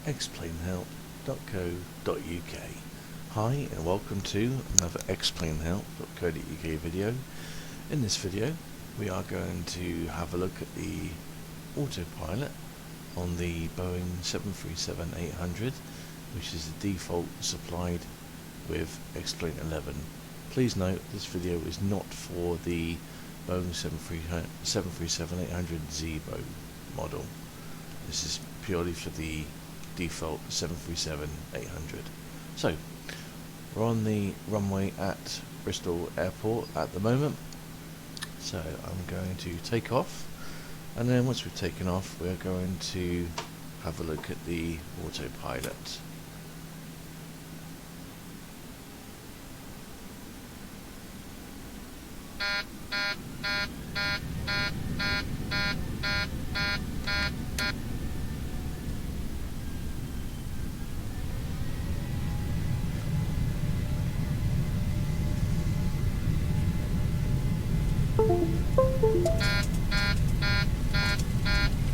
explainhelp.co.uk. Hi and welcome to another explainhelp.co.uk video. In this video we are going to have a look at the autopilot on the Boeing 737-800, which is the default supplied with Explain 11. Please note this video is not for the Boeing 737-800 Zebo model. This is purely for the default 737-800. So we're on the runway at Bristol Airport at the moment, so I'm going to take off, and then once we've taken off we're going to have a look at the autopilot.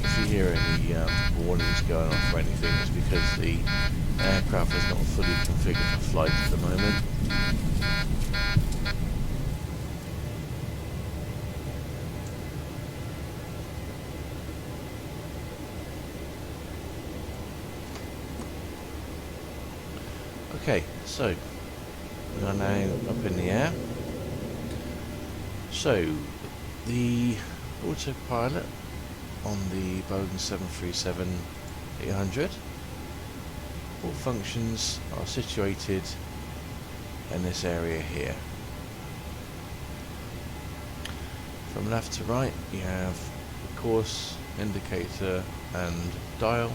If you hear any warnings going off or anything, it's because the aircraft is not fully configured for flight at the moment. Okay, so we are now up in the air. So the autopilot on the Boeing 737-800, all functions are situated in this area here. From left to right you have the course, indicator and dial,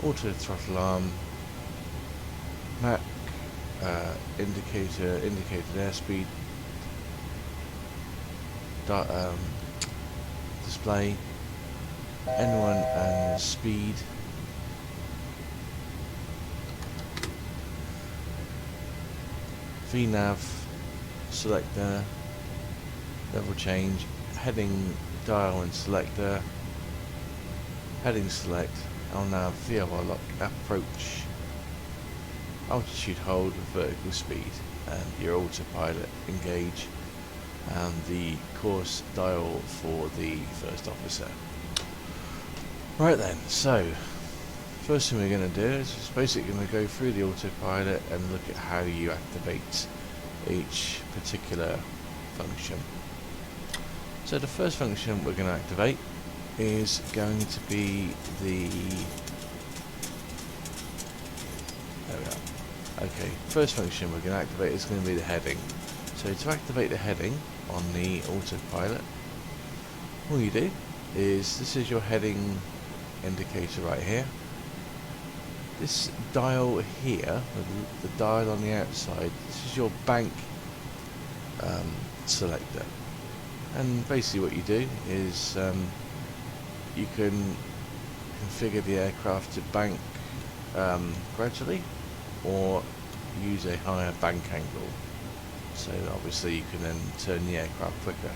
auto throttle arm, map, indicated airspeed, display, N1 and speed, VNAV, selector, level change, heading, dial and selector, heading select, LNAV, VLR lock, approach, altitude hold, vertical speed, and your autopilot engage, and the course dial for the first officer. Right then, so first thing we're going to do is just basically going to go through the autopilot and look at how you activate each particular function. So the first function we're going to activate is going to be the okay, first function we're going to activate is going to be the heading. So to activate the heading on the autopilot, all you do is, this is your heading indicator right here. This dial here, the dial on the outside, this is your bank selector. And basically what you do is you can configure the aircraft to bank gradually, or use a higher bank angle, so obviously you can then turn the aircraft quicker.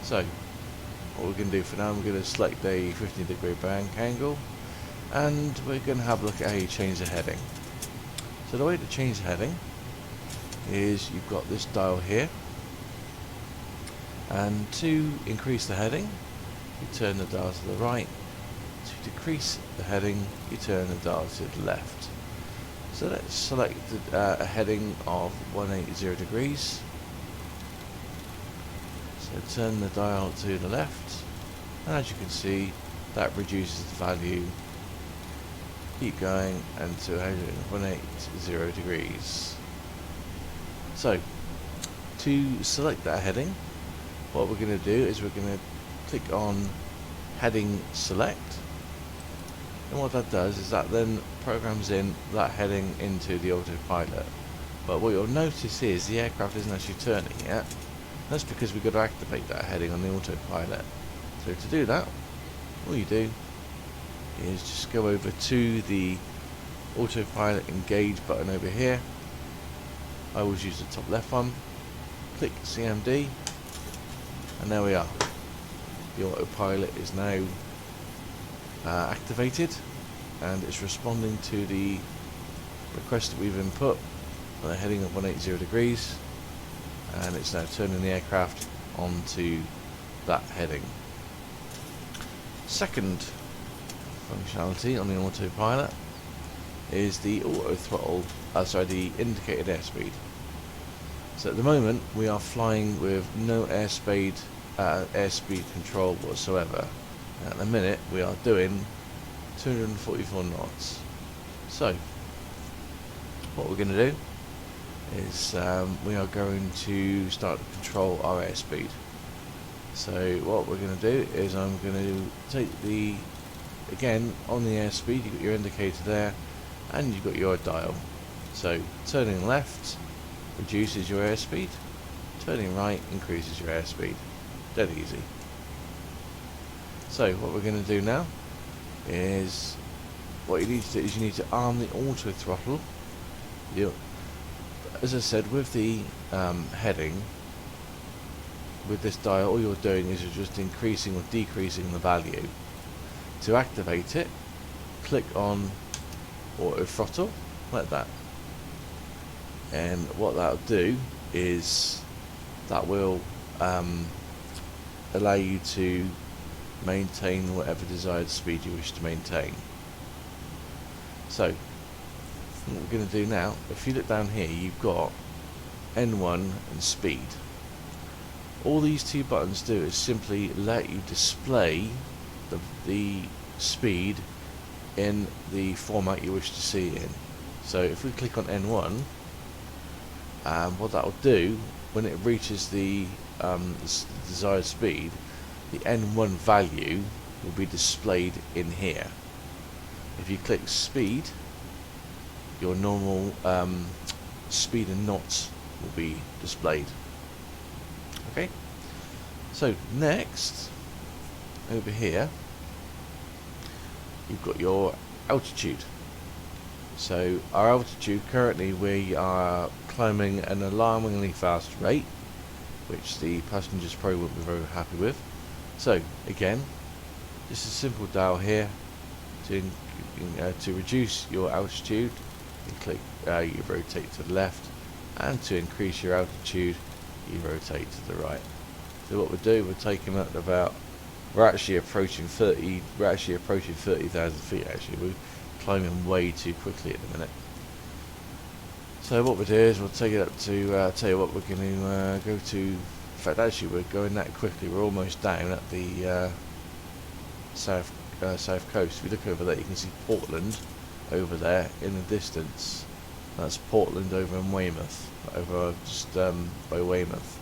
So what we're going to do for now, we're going to select a 15-degree bank angle, and we're going to have a look at how you change the heading. So the way to change the heading is, you've got this dial here, and to increase the heading you turn the dial to the right, to decrease the heading you turn the dial to the left. So let's select a heading of 180 degrees. So turn the dial to the left, and as you can see that reduces the value. Keep going until 180 degrees. So to select that heading, what we're going to do is we're going to click on heading select. And what that does is that then programs in that heading into the autopilot. But what you'll notice is the aircraft isn't actually turning yet. That's because we've got to activate that heading on the autopilot. So to do that, all you do is just go over to the autopilot engage button over here. I always use the top left one. Click CMD, and there we are. The autopilot is now activated, and it's responding to the request that we've input on a heading of 180 degrees, and it's now turning the aircraft onto that heading. Second functionality on the autopilot is the auto throttle, the indicated airspeed. So at the moment we are flying with no airspeed control whatsoever. At the minute we are doing 244 knots. So what we're going to do is we are going to start to control our airspeed. So what we're going to do is I'm going to take the, again on the airspeed, you've got your indicator there and you've got your dial. So turning left reduces your airspeed, turning right increases your airspeed. Dead easy. So what we're going to do now is, what you need to do is you need to arm the auto throttle. As I said, with the heading, with this dial, all you're doing is you're just increasing or decreasing the value. To activate it, click on auto throttle like that, and what that'll do is that will allow you to maintain whatever desired speed you wish to maintain. So what we're going to do now, if you look down here, you've got N1 and speed. All these two buttons do is simply let you display the speed in the format you wish to see it in. So if we click on N1, what that will do, when it reaches the desired speed, the N1 value will be displayed in here. If you click speed, your normal speed in knots will be displayed. Okay, so next over here you've got your altitude. So our altitude, currently we are climbing an alarmingly fast rate, which the passengers probably won't be very happy with. So again, just a simple dial here to reduce your altitude. You click, you rotate to the left, and to increase your altitude, you rotate to the right. So what we'll do, we'll take him up to about, we're actually approaching 30,000 feet. Actually, we're climbing way too quickly at the minute. So what we'll do is we'll take it up to, tell you what, we're going to go to, in fact actually we're going that quickly, we're almost down at the south coast. If you look over there, you can see Portland over there in the distance. That's Portland over in Weymouth, over just by Weymouth.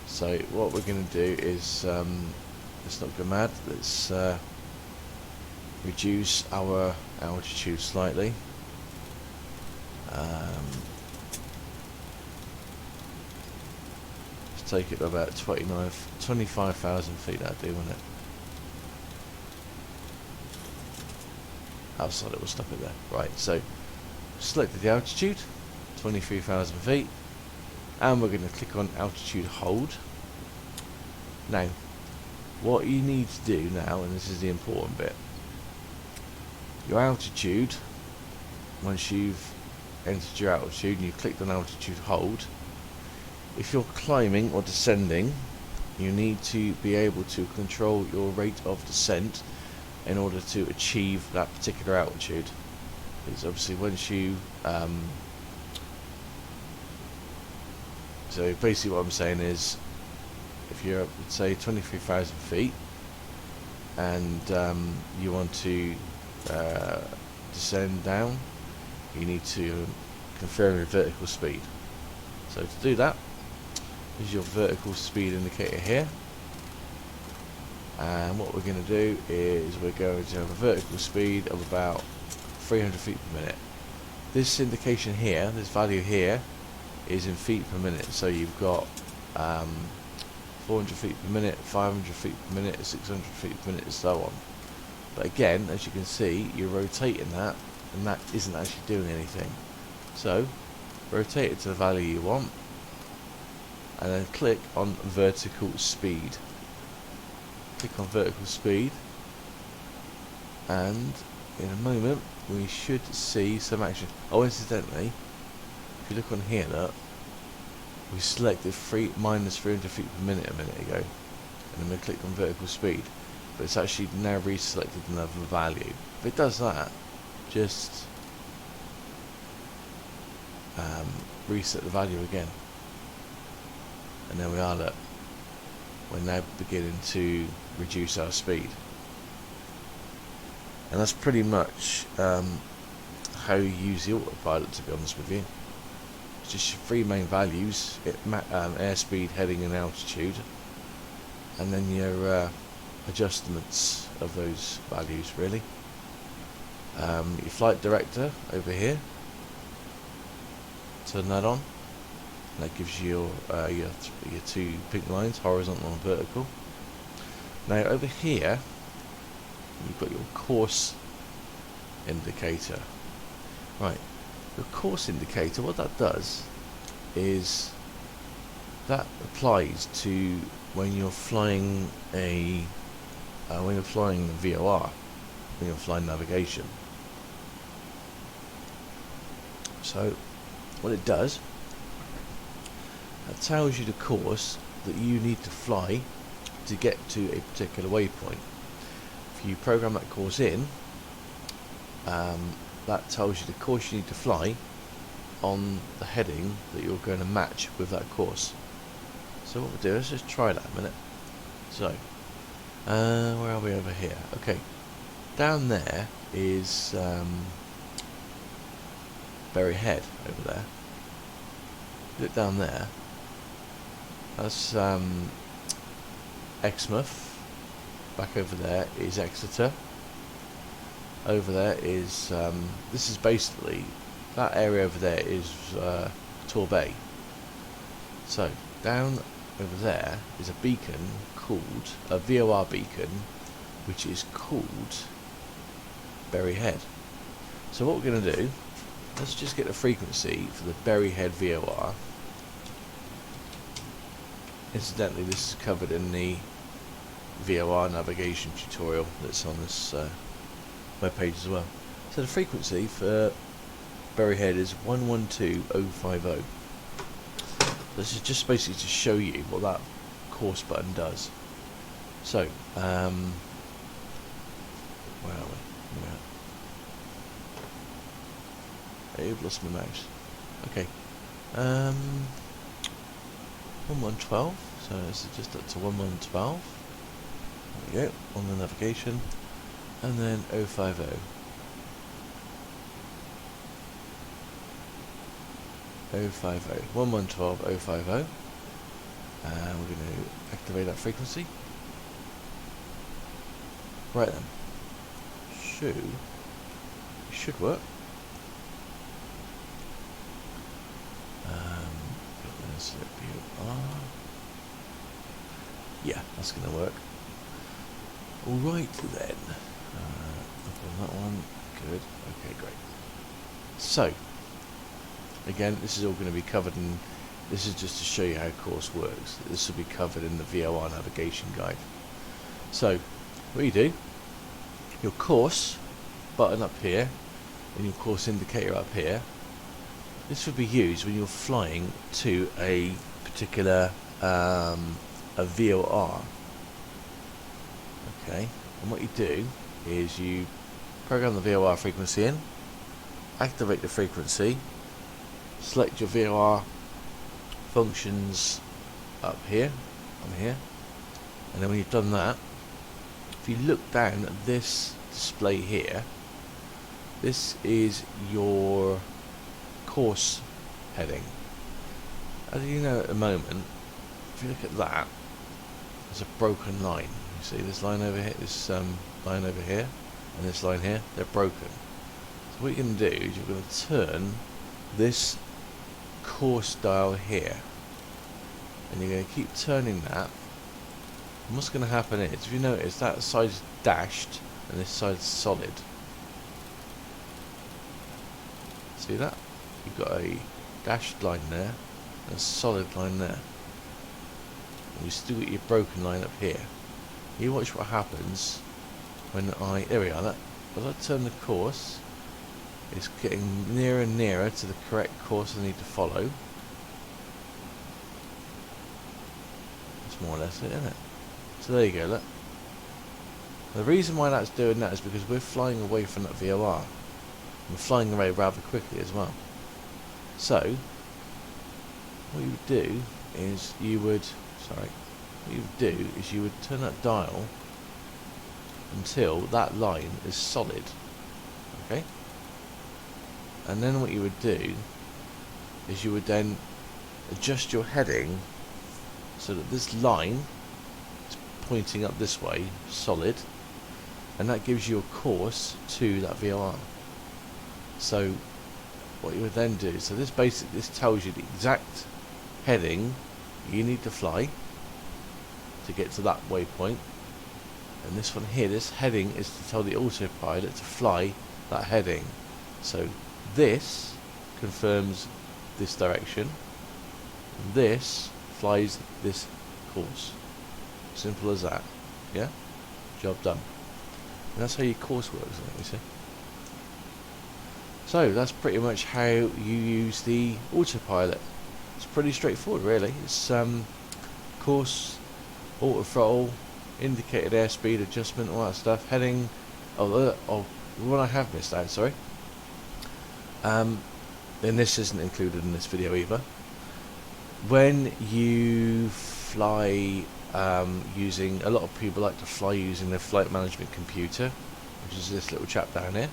So what we're going to do is, let's not go mad, let's reduce our altitude slightly. Let's take it to about 25,000 feet, that'd do, wouldn't it? Outside it, we'll stop it there. Right, so selected the altitude, 23,000 feet, and we're going to click on altitude hold. Now, what you need to do now, and this is the important bit, your altitude, once you've entered your altitude and you've clicked on altitude hold, if you're climbing or descending, you need to be able to control your rate of descent in order to achieve that particular altitude. Because obviously once you so basically what I'm saying is, if you're, let's say, 23,000 feet and you want to descend down, you need to confirm your vertical speed. So to do that, is your vertical speed indicator here, and what we're going to do is we're going to have a vertical speed of about 300 feet per minute. This indication here, this value here, is in feet per minute. So you've got 400 feet per minute, 500 feet per minute, 600 feet per minute, and so on. But again, as you can see, you're rotating that, and that isn't actually doing anything. So rotate it to the value you want, and then click on vertical speed. Click on vertical speed, and in a moment we should see some action. Oh, incidentally, if you look on here, look, we selected minus 300 feet per minute a minute ago, and then we clicked on vertical speed, but it's actually now reselected another value. If it does that, just reset the value again, and there we are. Look, we're now beginning to reduce our speed, and that's pretty much how you use the autopilot, to be honest with you. It's just your three main values: airspeed, heading and altitude, and then your adjustments of those values, really. Your flight director over here, turn that on. That gives you your two pink lines, horizontal and vertical. Now over here you've got your course indicator. Right, your course indicator, what that does is that applies to when you're flying a VOR, when you're flying navigation. So what it does, that tells you the course that you need to fly to get to a particular waypoint. If you program that course in, that tells you the course you need to fly on the heading that you're going to match with that course. So what we'll do is just try that a minute. So, where are we over here? Okay, down there is Berry Head over there. Look down there. That's Exmouth. Back over there is Exeter. Over there is this is basically, that area over there is Torbay. So down over there is a beacon called a VOR beacon, which is called Berry Head. So what we're going to do, let's just get the frequency for the Berry Head VOR. Incidentally, this is covered in the VOR navigation tutorial that's on this webpage as well. So the frequency for Berry Head is 112050. This is just basically to show you what that course button does. So, where are we? Yeah. I've lost my mouse. Okay. 1112. So this is just up to 1112. There we go, on the navigation. And then 050. 1112 050. And we're going to activate that frequency. Right then. Should work. Yeah, that's going to work. Alright then. On that one. Good. Okay, great. So, again, this is all going to be covered in, this is just to show you how course works. This will be covered in the VOR navigation guide. So, what you do, your course button up here, and your course indicator up here, this would be used when you're flying to a particular a VOR. Okay, and what you do is you program the VOR frequency in, activate the frequency, select your VOR functions up here, on here, and then when you've done that, if you look down at this display here, this is your course heading. As you know at the moment, if you look at that, there's a broken line. You see this line over here, this line over here, and this line here, they're broken. So what you're going to do is you're going to turn this course dial here, and you're going to keep turning that. And what's going to happen is, if you notice, that side is dashed and this side is solid. See that? You've got a dashed line there and a solid line there. And you still got your broken line up here. You watch what happens when there we are, as I turn the course, it's getting nearer and nearer to the correct course I need to follow. That's more or less it, isn't it? So there you go, look. The reason why that's doing that is because we're flying away from that VOR. We're flying away rather quickly as well. So, what you would do is you would turn that dial until that line is solid. Okay? And then what you would do is you would then adjust your heading so that this line is pointing up this way, solid, and that gives you a course to that VOR. So what you would then do, so this tells you the exact heading you need to fly to get to that waypoint, and this one here, this heading is to tell the autopilot to fly that heading. So this confirms this direction, and this flies this course. Simple as that. Yeah? Job done. And that's how your course works, you see. So that's pretty much how you use the autopilot. It's pretty straightforward, really. It's course, auto throttle, indicated airspeed adjustment, all that stuff. Heading. Oh, one I have missed out. Sorry. Then this isn't included in this video either. When you fly using, a lot of people like to fly using their flight management computer, which is this little chap down here.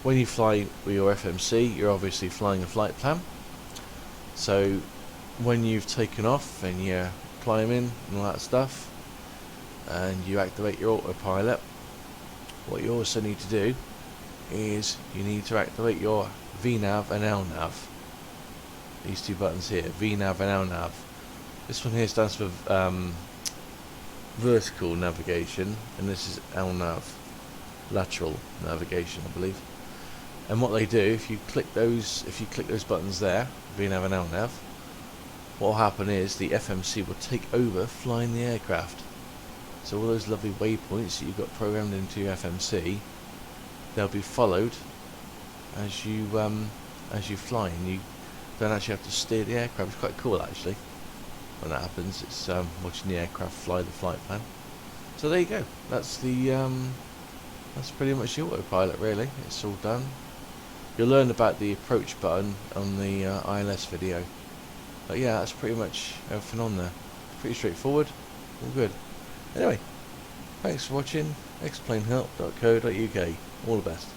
When you fly with your FMC, you're obviously flying a flight plan. So when you've taken off and you're climbing and all that stuff, and you activate your autopilot, what you also need to do is you need to activate your VNAV and LNAV. These two buttons here, VNAV and LNAV. This one here stands for vertical navigation, and this is LNAV, lateral navigation, I believe. And what they do, if you click those buttons there, VNAV and LNAV, what will happen is the FMC will take over flying the aircraft. So all those lovely waypoints that you've got programmed into your FMC, they'll be followed as you fly, and you don't actually have to steer the aircraft. It's quite cool actually when that happens. It's watching the aircraft fly the flight plan. So there you go. That's pretty much the autopilot, really. It's all done. You'll learn about the approach button on the ILS video. But yeah, that's pretty much everything on there. Pretty straightforward. All good. Anyway, thanks for watching. explainhelp.co.uk. All the best.